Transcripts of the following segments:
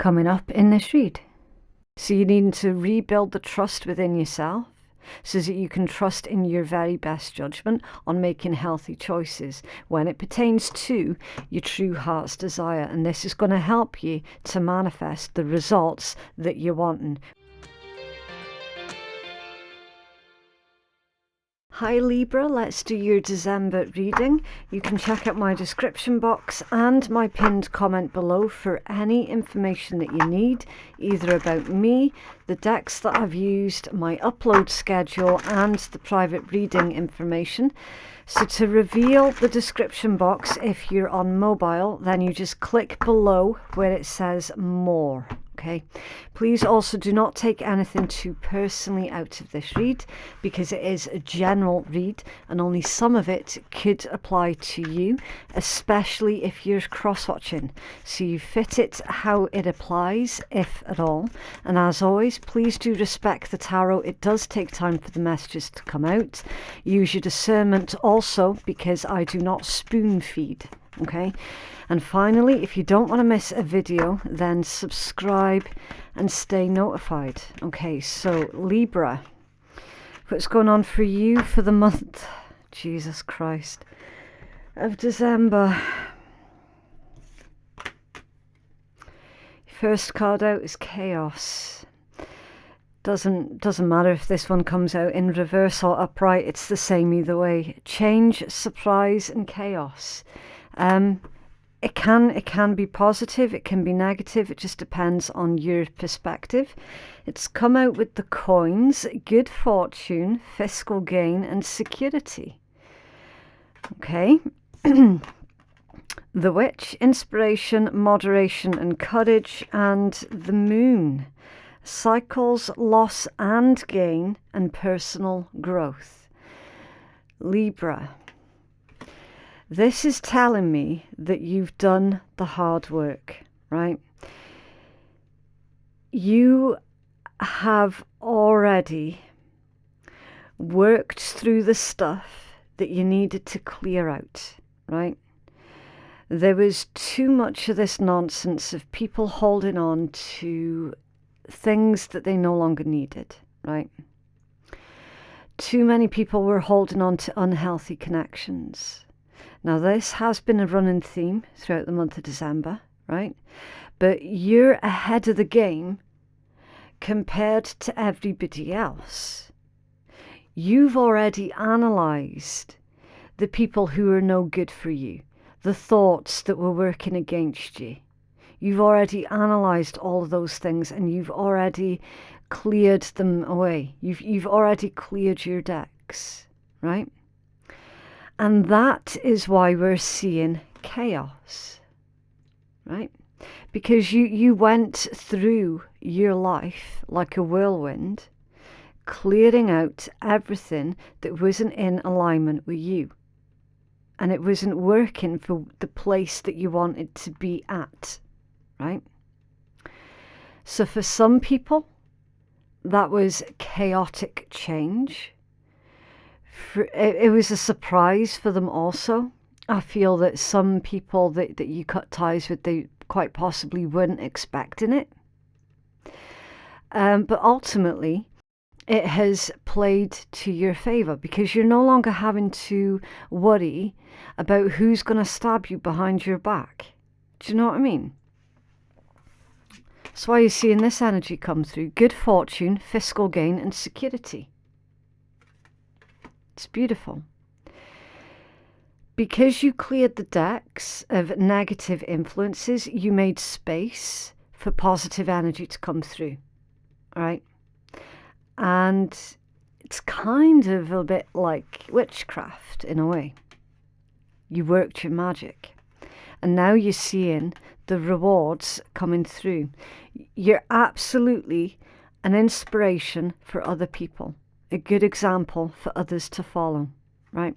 coming up in this read. So you need to rebuild the trust within yourself so that you can trust in your very best judgment on making healthy choices when it pertains to your true heart's desire. And this is going to help you to manifest the results that you're wanting. Hi Libra, let's do your December reading. You can check out my description box and my pinned comment below for any information that you need, either about me, the decks that I've used, my upload schedule, and the private reading information. So to reveal the description box, if you're on mobile, then you just click below where it says more. Okay, please also do not take anything too personally out of this read, because it is a general read and only some of it could apply to you, especially if you're cross-watching. So you fit it how it applies, if at all. And as always, please do respect the tarot. It does take time for the messages to come out. Use your discernment also, because I do not spoon feed. Okay, and finally, if you don't want to miss a video, then subscribe and stay notified. Okay, so Libra, what's going on for you for the month, Jesus Christ, of December? First card out is Chaos. Doesn't matter if this one comes out in reverse or upright, it's the same either way. Change, surprise, and chaos. It can be positive, it can be negative, it just depends on your perspective. It's come out with the coins, good fortune, fiscal gain, and security. Okay. The Witch, inspiration, moderation, and courage, and the Moon, cycles, loss and gain, and personal growth. Libra, this is telling me that you've done the hard work, right? You have already worked through the stuff that you needed to clear out, right? There was too much of this nonsense of people holding on to things that they no longer needed, right? Too many people were holding on to unhealthy connections. Now, this has been a running theme throughout the month of December, right? But you're ahead of the game compared to everybody else. You've already analysed the people who are no good for you, the thoughts that were working against you. You've already analysed all of those things, and you've already cleared them away. You've already cleared your decks, right? And that is why we're seeing chaos, right? Because you went through your life like a whirlwind, clearing out everything that wasn't in alignment with you. And it wasn't working for the place that you wanted to be at, right? So for some people, that was chaotic change. It was a surprise for them also. I feel that some people that you cut ties with, they quite possibly weren't expecting it. But ultimately, it has played to your favour, because you're no longer having to worry about who's going to stab you behind your back. Do you know what I mean? That's why you're seeing this energy come through. Good fortune, fiscal gain, and security. It's beautiful. Because you cleared the decks of negative influences, you made space for positive energy to come through. All right? And it's kind of a bit like witchcraft in a way. You worked your magic. And now you're seeing the rewards coming through. You're absolutely an inspiration for other people. A good example for others to follow, right?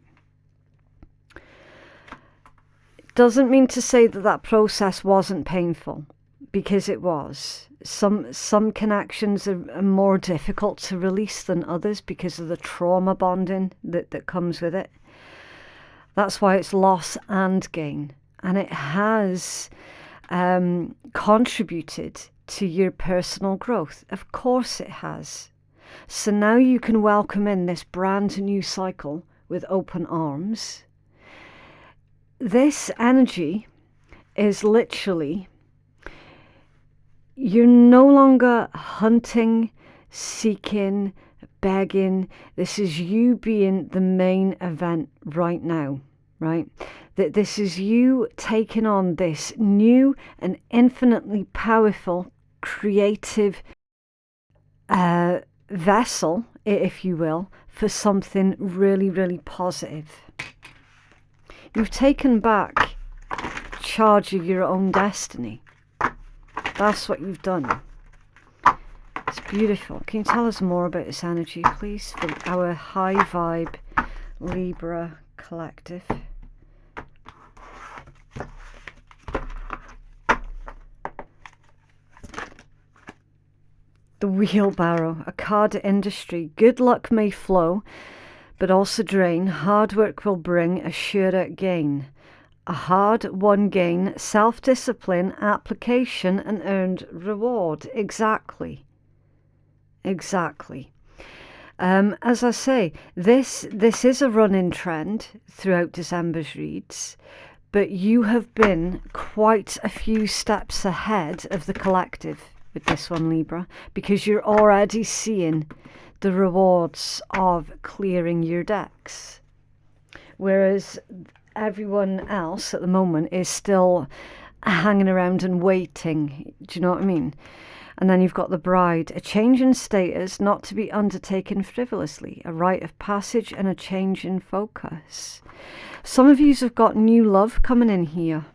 Doesn't mean to say that that process wasn't painful, because it was. Some connections are more difficult to release than others because of the trauma bonding that comes with it. That's why it's loss and gain. And it has contributed to your personal growth. Of course it has. So now you can welcome in this brand new cycle with open arms. This energy is literally, you're no longer hunting, seeking, begging. This is you being the main event right now, right? That this is you taking on this new and infinitely powerful, creative vessel, if you will, for something really, really positive. You've taken back charge of your own destiny. That's what you've done. It's beautiful. Can you tell us more about this energy, please, from our high vibe Libra collective? The wheelbarrow, a card of industry. Good luck may flow, but also drain. Hard work will bring a surer gain. A hard-won gain, self-discipline, application, and earned reward. Exactly. Exactly. As I say, this is a running trend throughout December's reads, but you have been quite a few steps ahead of the collective with this one, Libra, because you're already seeing the rewards of clearing your decks. Whereas everyone else at the moment is still hanging around and waiting. Do you know what I mean? And then you've got the bride, a change in status not to be undertaken frivolously, a rite of passage and a change in focus. Some of you have got new love coming in here.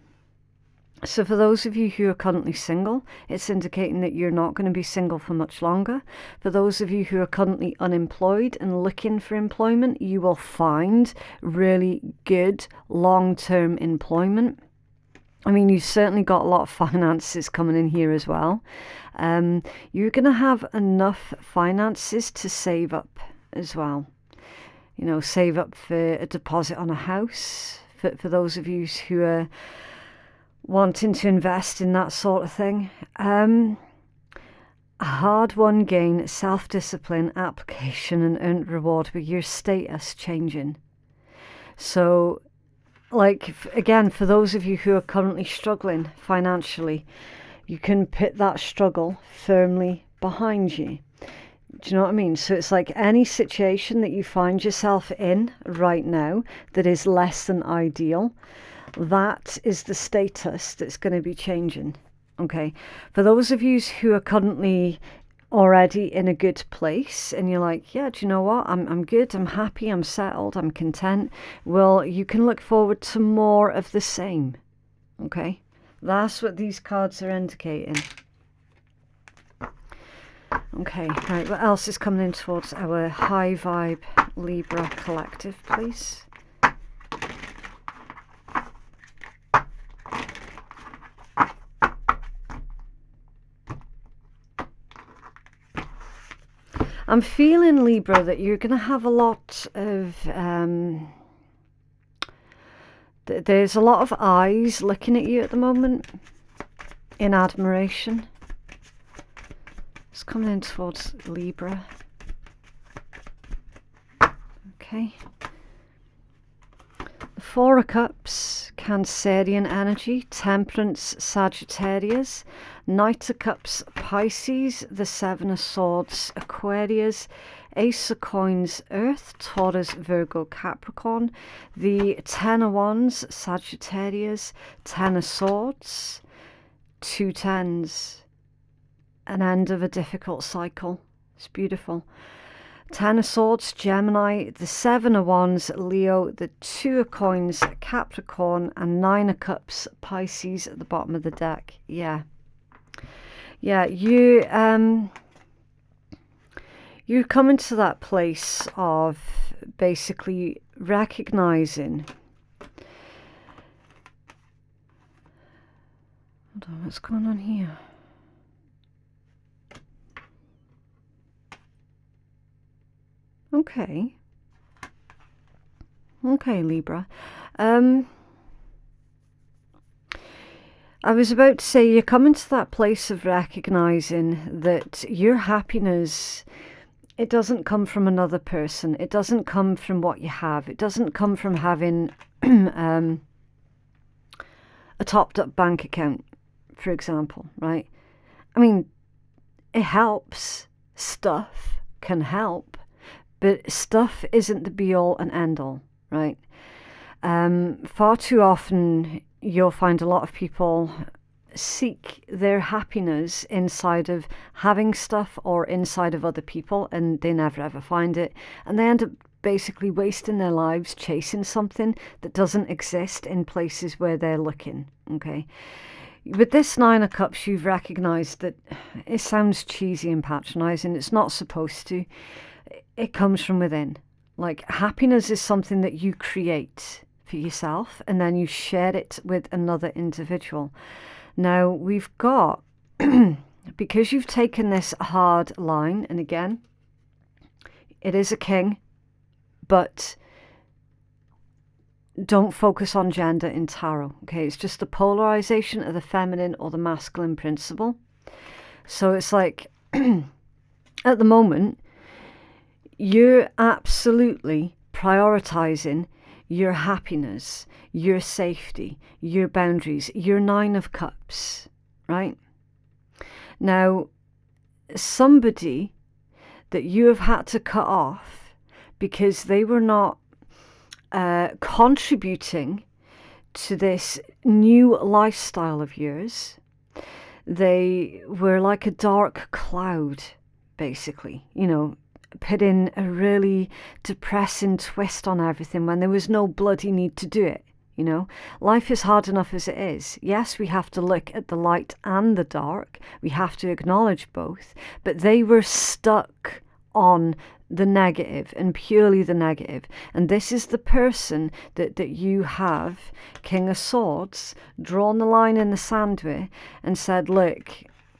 So for those of you who are currently single, it's indicating that you're not going to be single for much longer. For those of you who are currently unemployed and looking for employment, you will find really good long-term employment. I mean, you've certainly got a lot of finances coming in here as well. You're going to have enough finances to save up as well. You know, save up for a deposit on a house. For those of you who are wanting to invest in that sort of thing. A hard-won gain, self-discipline, application, and earned reward with your status changing. So, like, again, for those of you who are currently struggling financially, you can put that struggle firmly behind you. Do you know what I mean? So it's like any situation that you find yourself in right now that is less than ideal, that is the status that's going to be changing. Okay, for those of you who are currently already in a good place and you're like, yeah, do you know what, I'm good, I'm happy, I'm settled, I'm content, well, you can look forward to more of the same. Okay, that's what these cards are indicating. Okay, right, what else is coming in towards our high vibe Libra collective, please? I'm feeling, Libra, that you're going to have a lot of, there's a lot of eyes looking at you at the moment in admiration. It's coming in towards Libra. Okay. The Four of Cups, Cancerian energy, Temperance, Sagittarius, Knight of Cups, Pisces, the Seven of Swords, Aquarius, Ace of Coins, Earth, Taurus, Virgo, Capricorn, the Ten of Wands, Sagittarius, Ten of Swords, two tens, an end of a difficult cycle. It's beautiful. Ten of Swords, Gemini, the Seven of Wands, Leo, the Two of Coins, Capricorn, and Nine of Cups, Pisces at the bottom of the deck. Yeah. Yeah, you're coming to that place of basically recognizing. Hold on, what's going on here? Okay. Okay, Libra. I was about to say, you're coming to that place of recognizing that your happiness, it doesn't come from another person. It doesn't come from what you have. It doesn't come from having a topped-up bank account, for example, right? I mean, it helps. Stuff can help, but stuff isn't the be-all and end-all, right? Far too often, you'll find a lot of people seek their happiness inside of having stuff or inside of other people, and they never ever find it, and they end up basically wasting their lives chasing something that doesn't exist in places where they're looking. Okay, with this Nine of Cups, you've recognized that it sounds cheesy and patronizing. It's not supposed to. It comes from within. Like, happiness is something that you create for yourself, and then you share it with another individual. Now, we've got, because you've taken this hard line, and again, it is a king, but don't focus on gender in tarot, okay? It's just the polarization of the feminine or the masculine principle. So it's like, at the moment, you're absolutely prioritizing your happiness, your safety, your boundaries, your Nine of Cups, right? Now, somebody that you have had to cut off because they were not contributing to this new lifestyle of yours. They were like a dark cloud, basically, you know, putting a really depressing twist on everything when there was no bloody need to do it. You know, life is hard enough as it is. Yes, we have to look at the light and the dark. We have to acknowledge both. But they were stuck on the negative and purely the negative. And this is the person that you have, King of Swords, drawn the line in the sand with and said, look,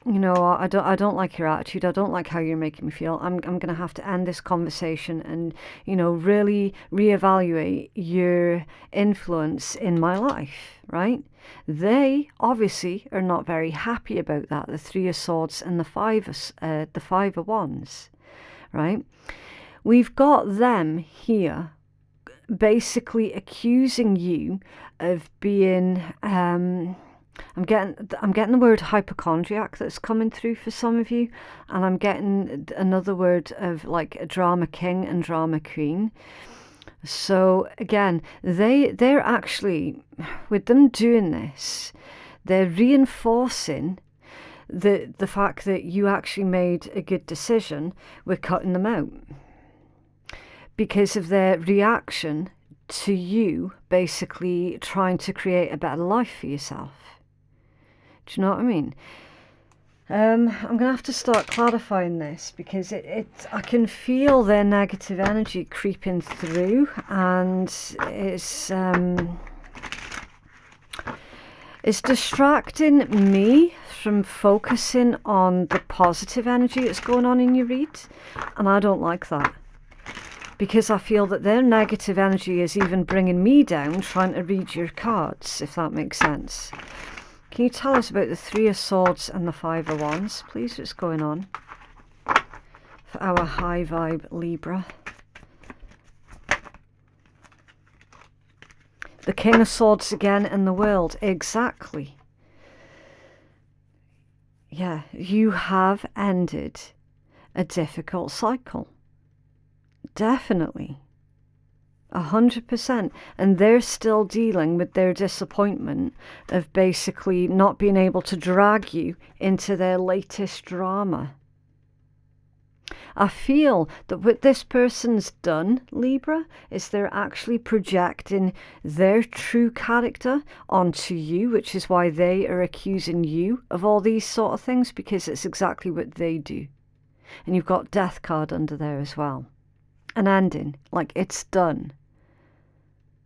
you know, I don't like your attitude. I don't like how you're making me feel. I'm going to have to end this conversation and, you know, really reevaluate your influence in my life, right? They obviously are not very happy about that. The Three of Swords and the Five of Wands, right? We've got them here basically accusing you of being I'm getting the word hypochondriac that's coming through for some of you, and I'm getting another word of like a drama king and drama queen. So again, they're actually, with them doing this, they're reinforcing the fact that you actually made a good decision with cutting them out, because of their reaction to you basically trying to create a better life for yourself. Do you know what I mean? I'm going to have to start clarifying this, because I can feel their negative energy creeping through, and it's distracting me from focusing on the positive energy that's going on in your read, and I don't like that, because I feel that their negative energy is even bringing me down trying to read your cards, if that makes sense. Can you tell us about the Three of Swords and the Five of Wands, please? What's going on for our high vibe Libra? The King of Swords again in the World. Exactly. Yeah, you have ended a difficult cycle. Definitely. 100%. And they're still dealing with their disappointment of basically not being able to drag you into their latest drama. I feel that what this person's done, Libra, is they're actually projecting their true character onto you, which is why they are accusing you of all these sort of things, because it's exactly what they do. And you've got Death card under there as well. An ending, like it's done.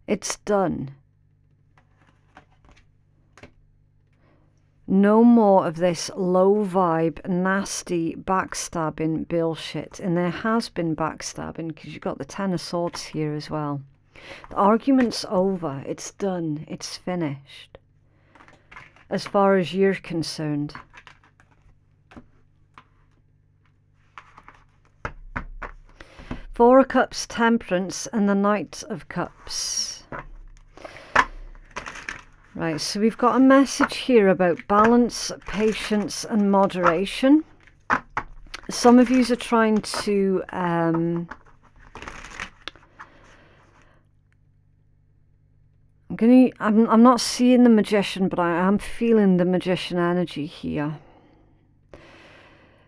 It's done. No more of this low vibe, nasty, backstabbing bullshit. And there has been backstabbing, because you've got the Ten of Swords here as well. The argument's over. It's done. It's finished. as far as you're concerned. Four of Cups, Temperance, and the Knight of Cups. Right, so we've got a message here about balance, patience, and moderation. Some of you are trying to I'm not seeing the Magician, but I am feeling the Magician energy here.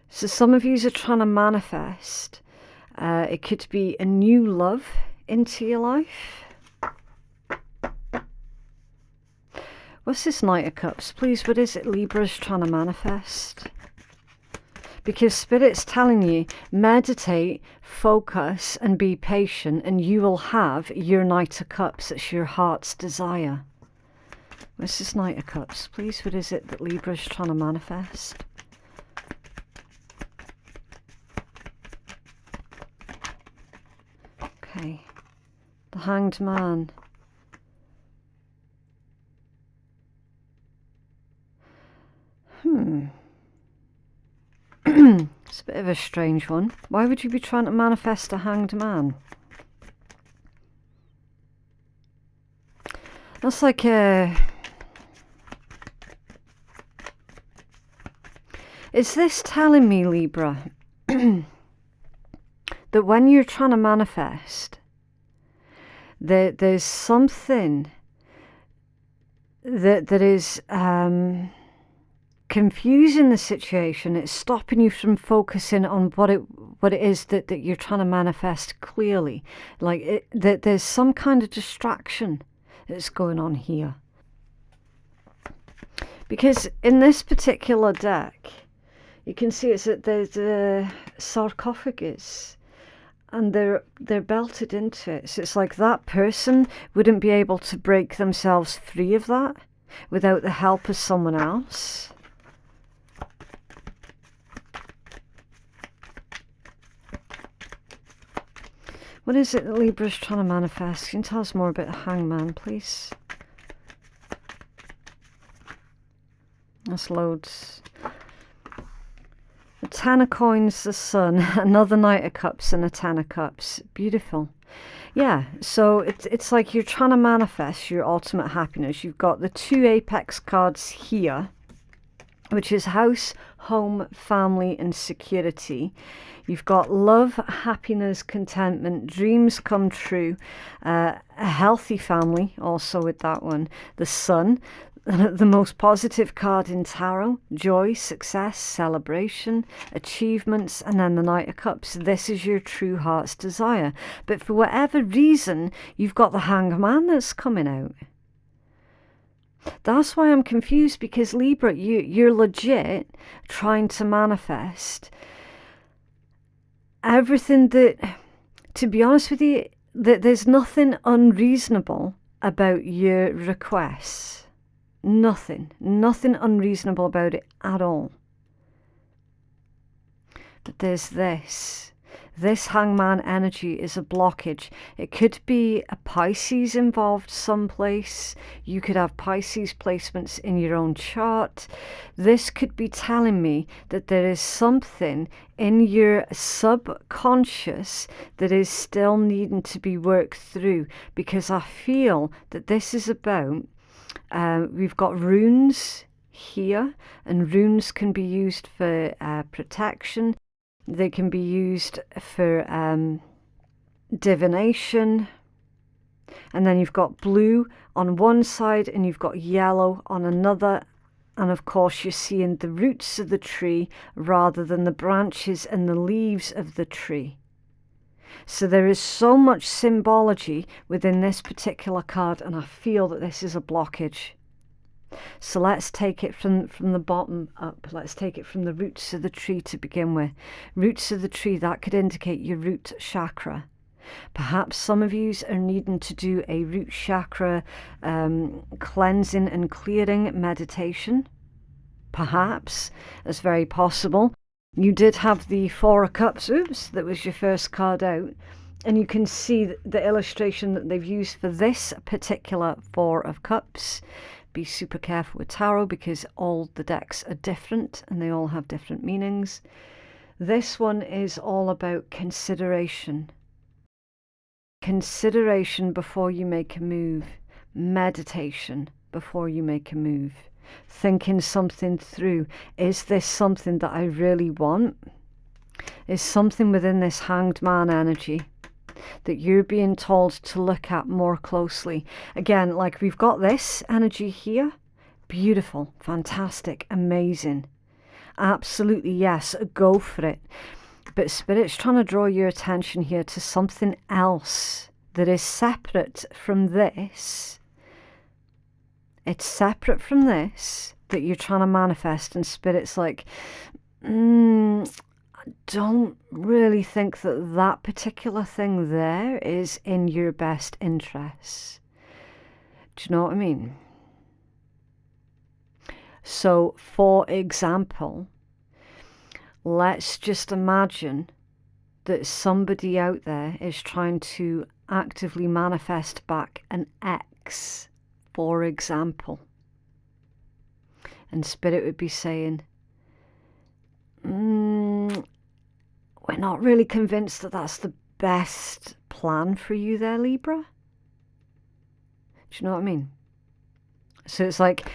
So some of you are trying to manifest. It could be a new love into your life. What's this Knight of Cups? Please, what is it Libra's trying to manifest? Because Spirit's telling you, meditate, focus, and be patient, and you will have your Knight of Cups. It's your heart's desire. What's this Knight of Cups? Please, what is it that Libra's trying to manifest? Okay. The Hanged Man. It's a bit of a strange one. Why would you be trying to manifest a hanged man? That's like a... Is this telling me, Libra, that when you're trying to manifest, there's something that is... confusing the situation? It's stopping you from focusing on what it is that you're trying to manifest clearly. Like that there's some kind of distraction that's going on here. Because in this particular deck, you can see it's that there's a sarcophagus and they're belted into it. So it's like that person wouldn't be able to break themselves free of that without the help of someone else. What is it that Libra's trying to manifest? Can you tell us more about the Hangman, please? That's loads. The Ten of Coins, the Sun, another Knight of Cups, and a Ten of Cups. Beautiful. Yeah, so it's like you're trying to manifest your ultimate happiness. You've got the two apex cards here, which is house, home, family, and security. You've got love, happiness, contentment, dreams come true, a healthy family, also with that one. The Sun, the most positive card in tarot, joy, success, celebration, achievements, and then the Knight of Cups. This is your true heart's desire. But for whatever reason, you've got the Hanged Man that's coming out. That's why I'm confused, because Libra, you're legit trying to manifest everything that, to be honest with you, that there's nothing unreasonable about your requests. Nothing unreasonable about it at all. But there's this Hangman energy is a blockage. It could be a Pisces involved someplace. You could have Pisces placements in your own chart. This could be telling me that there is something in your subconscious that is still needing to be worked through, because I feel that this is about, we've got runes here, and runes can be used for protection. They can be used for divination. And then you've got blue on one side and you've got yellow on another. And of course you're seeing the roots of the tree rather than the branches and the leaves of the tree. So there is so much symbology within this particular card, and I feel that this is a blockage. So let's take it from the bottom up. Let's take it from the roots of the tree to begin with. Roots of the tree, that could indicate your root chakra. Perhaps some of you are needing to do a root chakra cleansing and clearing meditation. Perhaps, that's very possible. You did have the Four of Cups, that was your first card out. And you can see the illustration that they've used for this particular Four of Cups be super careful with tarot because all the decks are different and they all have different meanings. This one is all about consideration. Consideration before you make a move. Meditation before you make a move. Thinking something through. Is this something that I really want? Is something within this Hanged Man energy that you're being told to look at more closely? Again, like we've got this energy here. Beautiful, fantastic, amazing. Absolutely, yes, go for it. But Spirit's trying to draw your attention here to something else that is separate from this. It's separate from this that you're trying to manifest, and Spirit's like, I don't really think that that particular thing there is in your best interests. Do you know what I mean? So, for example, let's just imagine that somebody out there is trying to actively manifest back an ex, for example. And Spirit would be saying, we're not really convinced that that's the best plan for you there, Libra. Do you know what I mean? So it's like,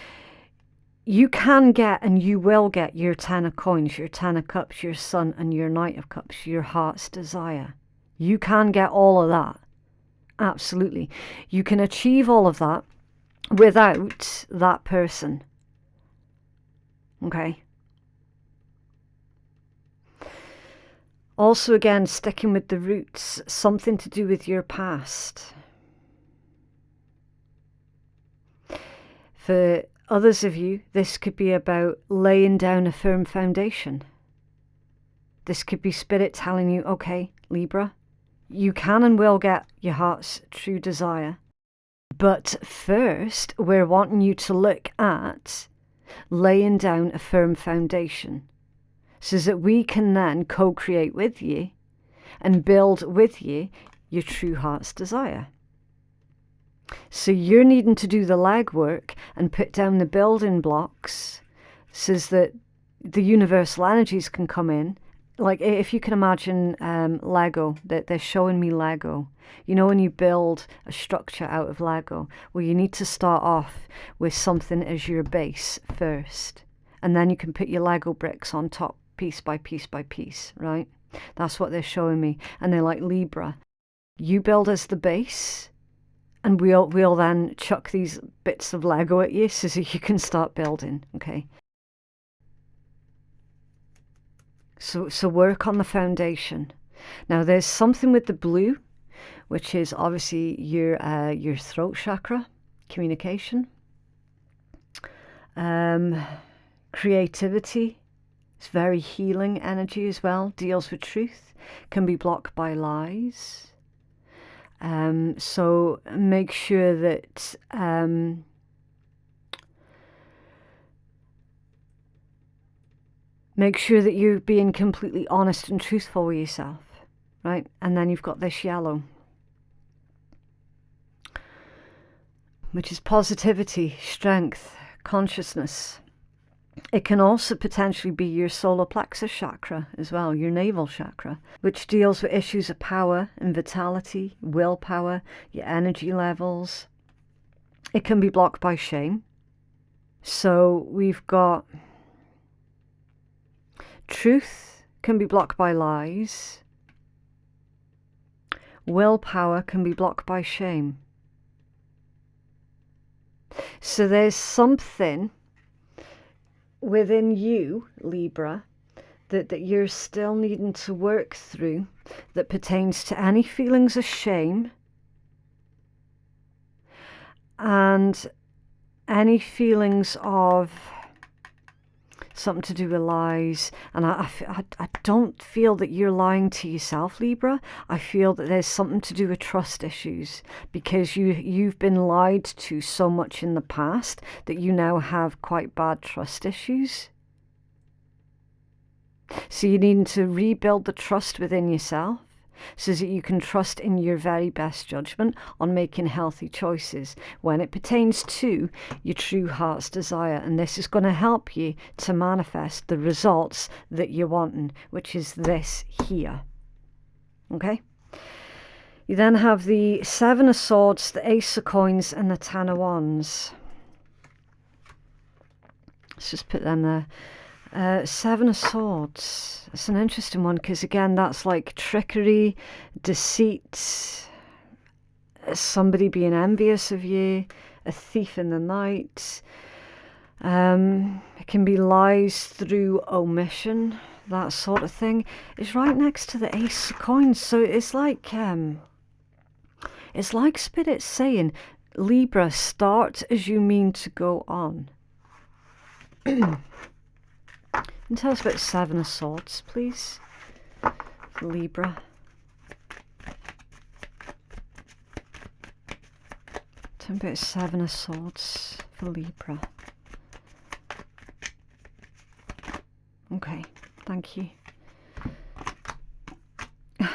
you can get and you will get your 10 of coins, your 10 of cups, your sun and your knight of cups, your heart's desire. You can get all of that. Absolutely. You can achieve all of that without that person. Okay. Also, again, sticking with the roots, something to do with your past. For others of you, this could be about laying down a firm foundation. This could be Spirit telling you, okay, Libra, you can and will get your heart's true desire. But first, we're wanting you to look at laying down a firm foundation so that we can then co-create with you and build with you your true heart's desire. So you're needing to do the legwork and put down the building blocks so that the universal energies can come in. Like if you can imagine Lego, that they're showing me Lego. You know when you build a structure out of Lego, well, you need to start off with something as your base first. And then you can put your Lego bricks on top, piece by piece by piece, right? That's what they're showing me. And they're like, Libra, you build as the base, and we'll then chuck these bits of Lego at you so that you can start building, okay? So work on the foundation. Now there's something with the blue, which is obviously your throat chakra, communication, creativity. It's very healing energy as well. Deals with truth. Can be blocked by lies. So make sure that you're being completely honest and truthful with yourself, right? And then you've got this yellow, which is positivity, strength, consciousness. It can also potentially be your solar plexus chakra as well, your navel chakra, which deals with issues of power and vitality, willpower, your energy levels. It can be blocked by shame. So we've got truth can be blocked by lies. Willpower can be blocked by shame. So there's something within you, Libra, that you're still needing to work through that pertains to any feelings of shame and any feelings of something to do with lies. And I don't feel that you're lying to yourself, Libra. I feel that there's something to do with trust issues because you've been lied to so much in the past that you now have quite bad trust issues. So you're needing to rebuild the trust within yourself. so that you can trust in your very best judgment on making healthy choices when it pertains to your true heart's desire. And this is going to help you to manifest the results that you're wanting, which is this here. Okay? You then have the Seven of Swords, the Ace of Coins, and the Ten of Wands. Let's just put them there. Seven of Swords. It's an interesting one because, again, that's like trickery, deceit, somebody being envious of you, a thief in the night. It can be lies through omission, that sort of thing. It's right next to the Ace of Coins. So it's like Spirit saying, Libra, start as you mean to go on. And tell us about Seven of Swords, please, for Libra. Tell me about Seven of Swords for Libra. Okay, thank you.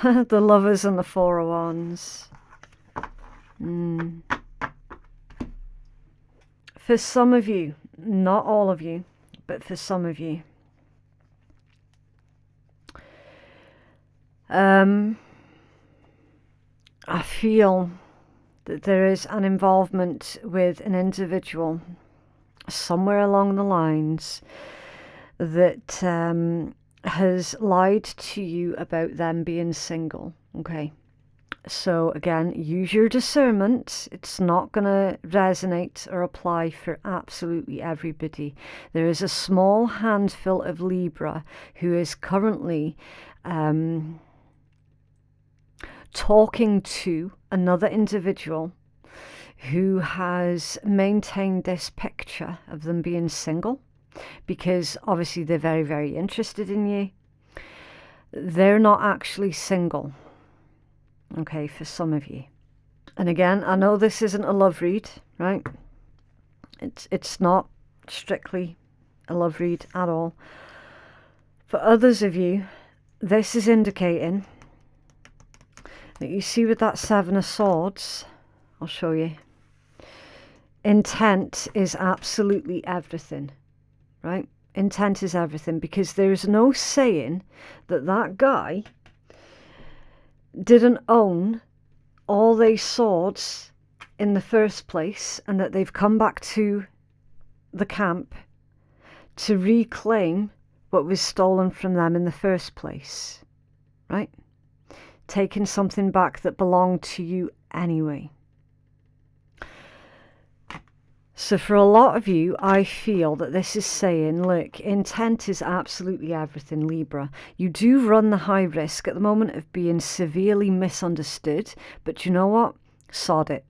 The Lovers and the Four of Wands. For some of you, not all of you, but for some of you, I feel that there is an involvement with an individual somewhere along the lines that has lied to you about them being single. Okay, so again, use your discernment. It's not going to resonate or apply for absolutely everybody. There is a small handful of Libra who is currently talking to another individual who has maintained this picture of them being single, because obviously they're very, very interested in you. They're not actually single, okay, for some of you. And again, I know this isn't a love read, right? It's not strictly a love read at all. For others of you, this is indicating that you see with that Seven of Swords, I'll show you, intent is absolutely everything, right? Intent is everything, because there's no saying that that guy didn't own all these swords in the first place, and that they've come back to the camp to reclaim what was stolen from them in the first place, right? Taking something back that belonged to you anyway. So for a lot of you, I feel that this is saying, look, intent is absolutely everything, Libra. You do run the high risk at the moment of being severely misunderstood, but you know what? Sod it.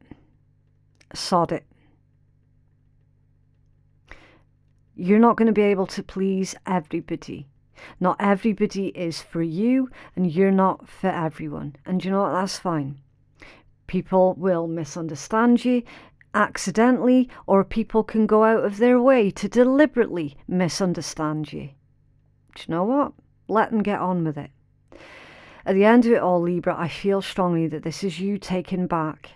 Sod it. You're not going to be able to please everybody. Not everybody is for you, and you're not for everyone. And you know what? That's fine. People will misunderstand you accidentally, or people can go out of their way to deliberately misunderstand you. Do you know what? Let them get on with it. At the end of it all, Libra, I feel strongly that this is you taking back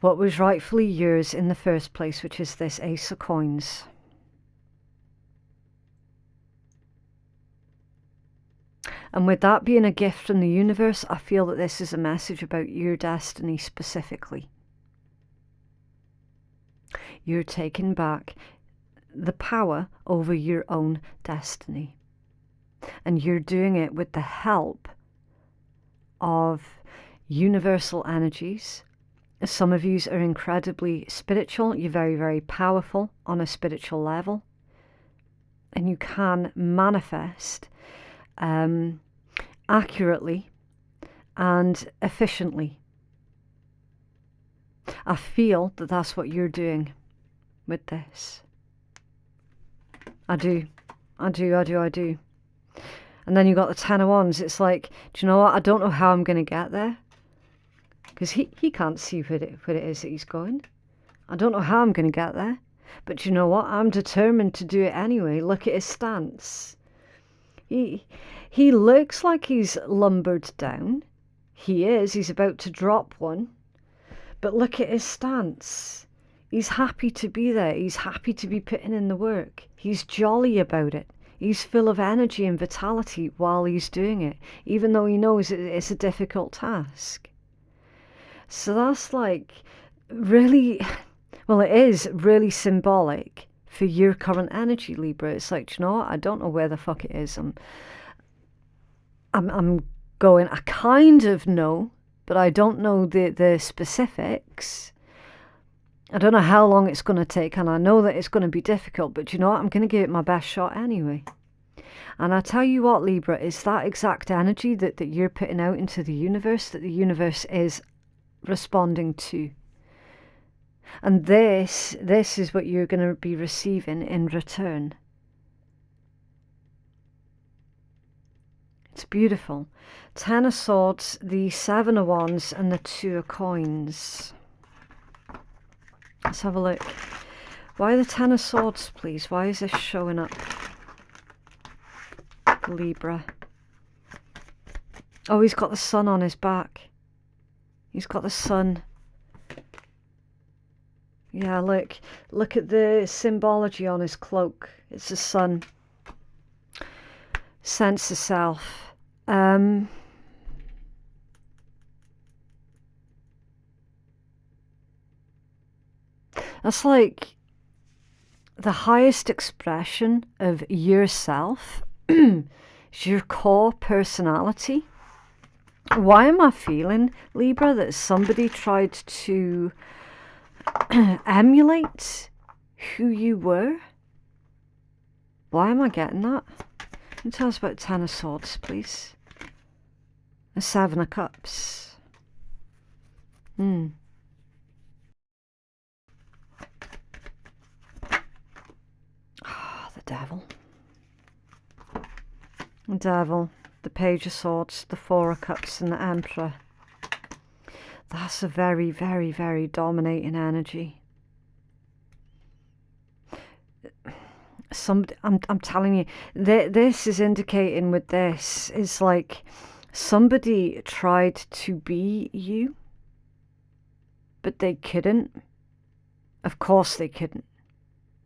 what was rightfully yours in the first place, which is this Ace of Coins. And with that being a gift from the universe, I feel that this is a message about your destiny specifically. You're taking back the power over your own destiny. And you're doing it with the help of universal energies. Some of you are incredibly spiritual. You're very, very powerful on a spiritual level. And you can manifest accurately and efficiently. I feel that that's what you're doing with this. I do. And then you got the Ten of Wands. It's like, do you know what? I don't know how I'm going to get there. Because he can't see where it is that he's going. I don't know how I'm going to get there. But you know what? I'm determined to do it anyway. Look at his stance. He looks like he's lumbered down. He is. He's about to drop one. But look at his stance. He's happy to be there. He's happy to be putting in the work. He's jolly about it. He's full of energy and vitality while he's doing it, even though he knows it's a difficult task. So that's like really, well, it is really symbolic for your current energy, Libra. It's like, do you know what? I don't know where the fuck it is. I'm going, I kind of know, but I don't know the specifics. I don't know how long it's going to take, and I know that it's going to be difficult, but you know what? I'm going to give it my best shot anyway. And I tell you what, Libra, it's that exact energy that you're putting out into the universe, that the universe is responding to. And this is what you're going to be receiving in return. It's beautiful. 10 of Swords, the 7 of Wands, and the 2 of Coins. Let's have a look. Why the 10 of Swords, please? Why is this showing up? Libra. Oh, he's got the sun on his back. He's got the sun. Yeah, look at the symbology on his cloak. It's the sun. Sense of self. That's like the highest expression of yourself, is your core personality. Why am I feeling, Libra, that somebody tried to emulate who you were? Why am I getting that? Can you tell us about 10 of Swords, please? The 7 of Cups. The Devil. The Devil, the Page of Swords, the 4 of Cups, and the Emperor. That's a very, very, very dominating energy. I'm telling you, this is indicating with this is like somebody tried to be you, but they couldn't. Of course they couldn't.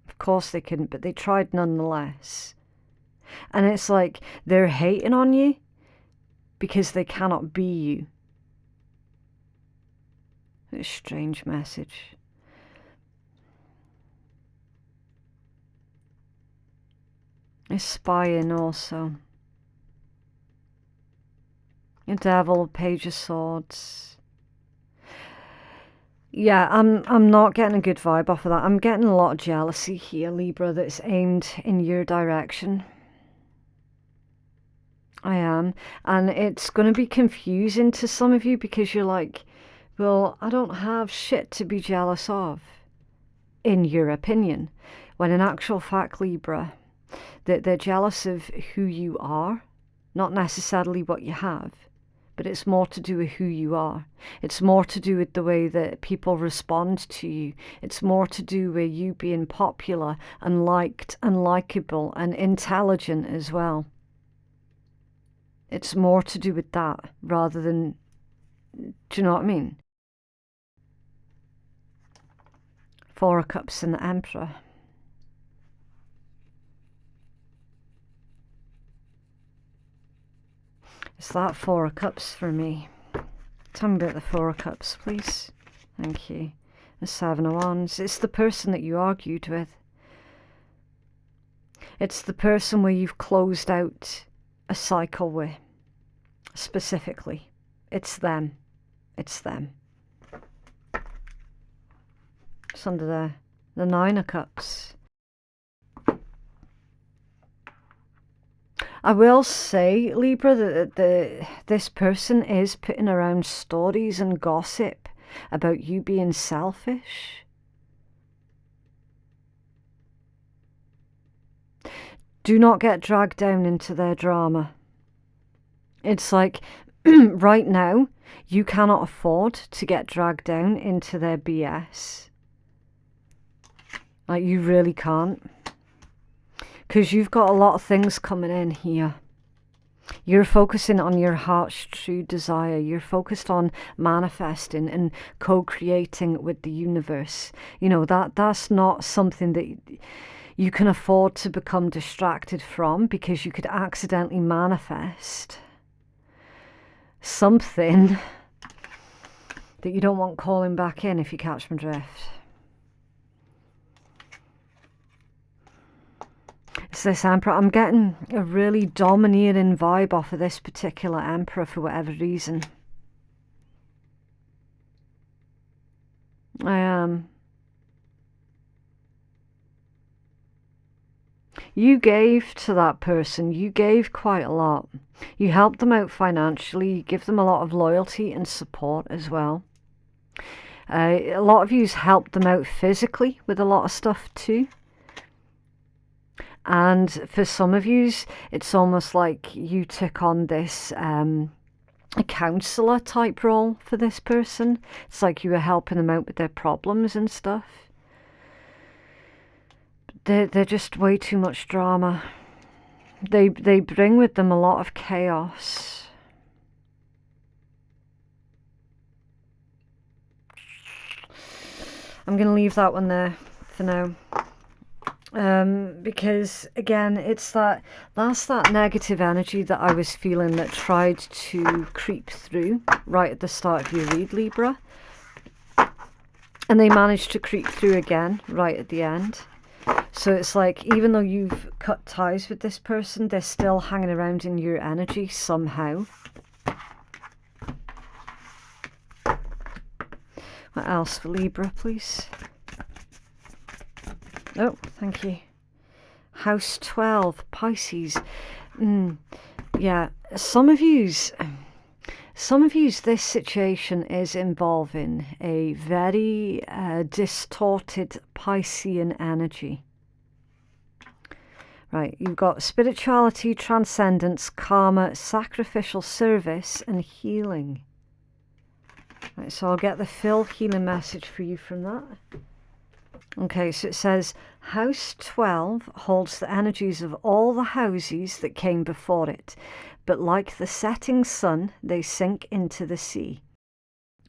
Of course they couldn't, but they tried nonetheless. And it's like they're hating on you because they cannot be you. It's a strange message. It's spying also. The Devil, Page of Swords. Yeah, I'm not getting a good vibe off of that. I'm getting a lot of jealousy here, Libra, that's aimed in your direction. I am. And it's going to be confusing to some of you because you're like, well, I don't have shit to be jealous of, in your opinion. When in actual fact, Libra, that they're jealous of who you are, not necessarily what you have, but it's more to do with who you are. It's more to do with the way that people respond to you. It's more to do with you being popular and liked and likable and intelligent as well. It's more to do with that rather than, do you know what I mean? 4 of Cups and the Emperor. It's that 4 of Cups for me. Tell me about the 4 of Cups, please. Thank you. The 7 of Wands. It's the person that you argued with. It's the person where you've closed out a cycle with. Specifically. It's them. It's them. It's under there. The 9 of Cups. I will say, Libra, that this person is putting around stories and gossip about you being selfish. Do not get dragged down into their drama. It's like, right now, you cannot afford to get dragged down into their BS. Like, you really can't. Because you've got a lot of things coming in here. You're focusing on your heart's true desire. You're focused on manifesting and co-creating with the universe. You know, that's not something that you can afford to become distracted from, because you could accidentally manifest something that you don't want calling back in, if you catch my drift. It's this Emperor. I'm getting a really domineering vibe off of this particular Emperor for whatever reason. I am. You gave to that person. You gave quite a lot. You helped them out financially. You give them a lot of loyalty and support as well. A lot of you's helped them out physically with a lot of stuff too. And for some of yous, it's almost like you took on this a counsellor type role for this person. It's like you were helping them out with their problems and stuff. They're just way too much drama. They bring with them a lot of chaos. I'm going to leave that one there for now. Because again, that's that negative energy that I was feeling that tried to creep through right at the start of your read, Libra. And they managed to creep through again right at the end. So it's like, even though you've cut ties with this person, they're still hanging around in your energy somehow. What else for Libra, please? Oh, thank you. House 12, Pisces. Yeah, some of yous, this situation is involving a very distorted Piscean energy. Right, you've got spirituality, transcendence, karma, sacrificial service, and healing. Right, so I'll get the full healing message for you from that. Okay, so it says, House 12 holds the energies of all the houses that came before it, but like the setting sun, they sink into the sea.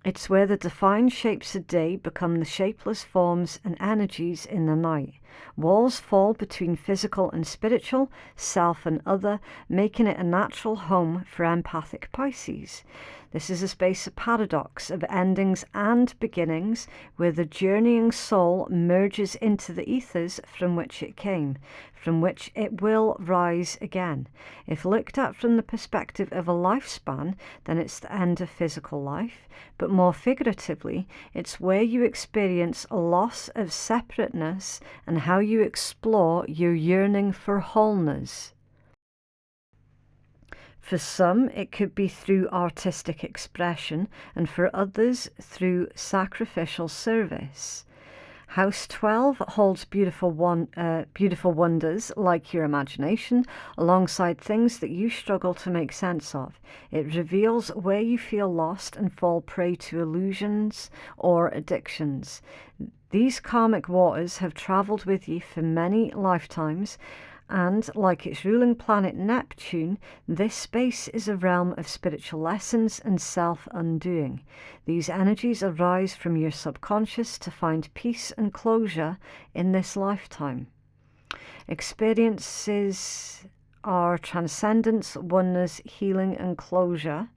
It's where the defined shapes of day become the shapeless forms and energies in the night. Walls fall between physical and spiritual, self and other, making it a natural home for empathic Pisces. This is a space of paradox, of endings and beginnings, where the journeying soul merges into the ethers from which it came, from which it will rise again. If looked at from the perspective of a lifespan, then it's the end of physical life, but more figuratively, it's where you experience a loss of separateness and how you explore your yearning for wholeness. For some, it could be through artistic expression, and for others, through sacrificial service. House 12 holds beautiful wonders like your imagination, alongside things that you struggle to make sense of. It reveals where you feel lost and fall prey to illusions or addictions. These karmic waters have travelled with you for many lifetimes, and like its ruling planet Neptune, this space is a realm of spiritual lessons and self-undoing. These energies arise from your subconscious to find peace and closure in this lifetime. Experiences are transcendence, oneness, healing and closure.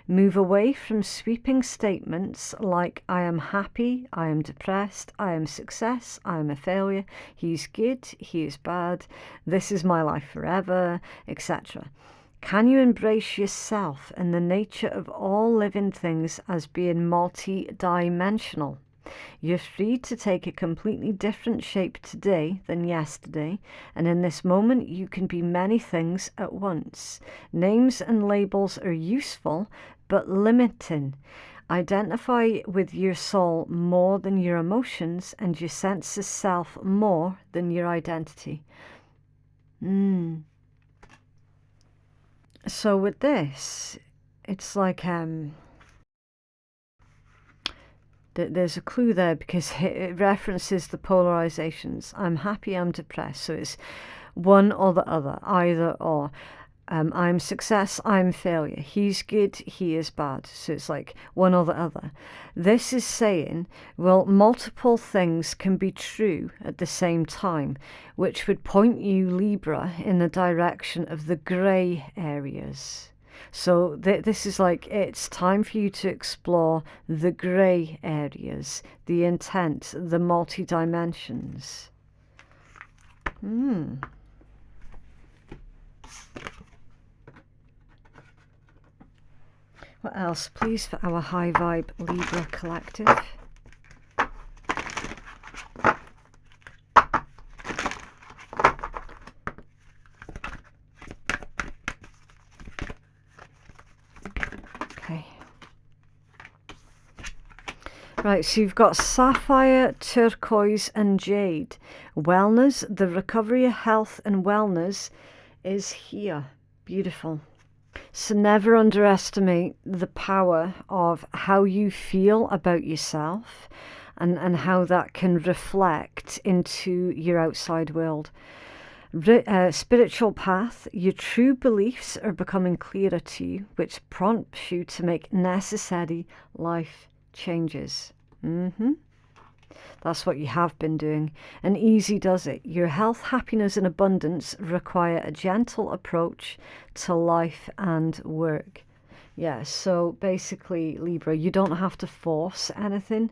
Move away from sweeping statements like I am happy, I am depressed, I am success, I am a failure, he's good, he is bad, this is my life forever, etc. Can you embrace yourself and the nature of all living things as being multi-dimensional? You're free to take a completely different shape today than yesterday, and in this moment you can be many things at once. Names and labels are useful, but limiting. Identify with your soul more than your emotions, and your sense of self more than your identity. So with this, it's like there's a clue there, because it references the polarizations. I'm happy, I'm depressed. So it's one or the other, either or. I'm success, I'm failure. He's good, he is bad. So it's like one or the other. This is saying, well, multiple things can be true at the same time, which would point you, Libra, in the direction of the grey areas. So this is like, it's time for you to explore the grey areas, the intent, the multi-dimensions. What else, please, for our high vibe Libra collective? Okay. Right, so you've got sapphire, turquoise, and jade. Wellness, the recovery of health and wellness is here. Beautiful. So never underestimate the power of how you feel about yourself and how that can reflect into your outside world. Spiritual path, your true beliefs are becoming clearer to you, which prompts you to make necessary life changes. That's what you have been doing, and easy does it. Your health, happiness and abundance require a gentle approach to life and work. Yeah, so basically, Libra, you don't have to force anything,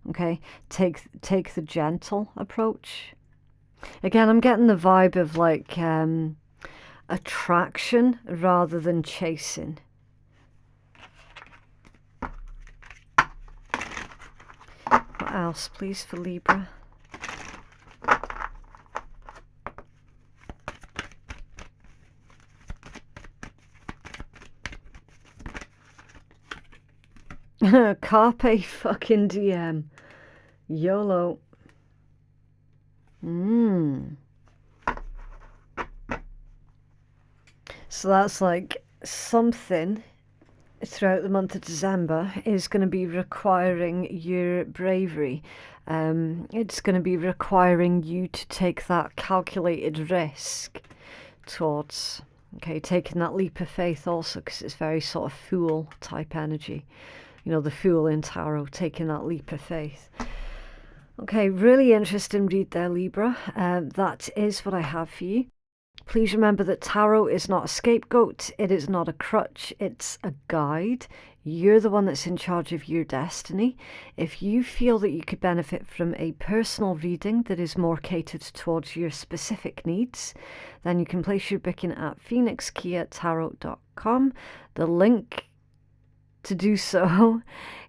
okay? Take the gentle approach. Again, I'm getting the vibe of like attraction rather than chasing. What else, please, for Libra? Carpe fucking DM. YOLO. So that's like something throughout the month of December is going to be requiring your bravery. It's going to be requiring you to take that calculated risk towards, okay, taking that leap of faith also, because it's very sort of fool type energy. You know, the fool in tarot, taking that leap of faith. Okay, really interesting read there, Libra. That is what I have for you. Please remember that tarot is not a scapegoat, it is not a crutch, it's a guide. You're the one that's in charge of your destiny. If you feel that you could benefit from a personal reading that is more catered towards your specific needs, then you can place your booking at phoenixkeiatarot.com. The link to do so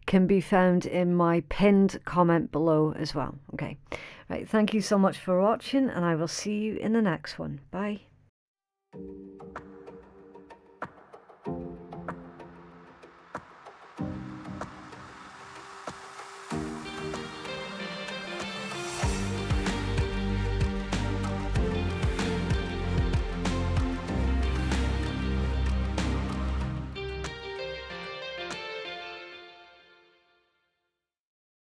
can be found in my pinned comment below as well. Okay, right, thank you so much for watching, and I will see you in the next one. Bye.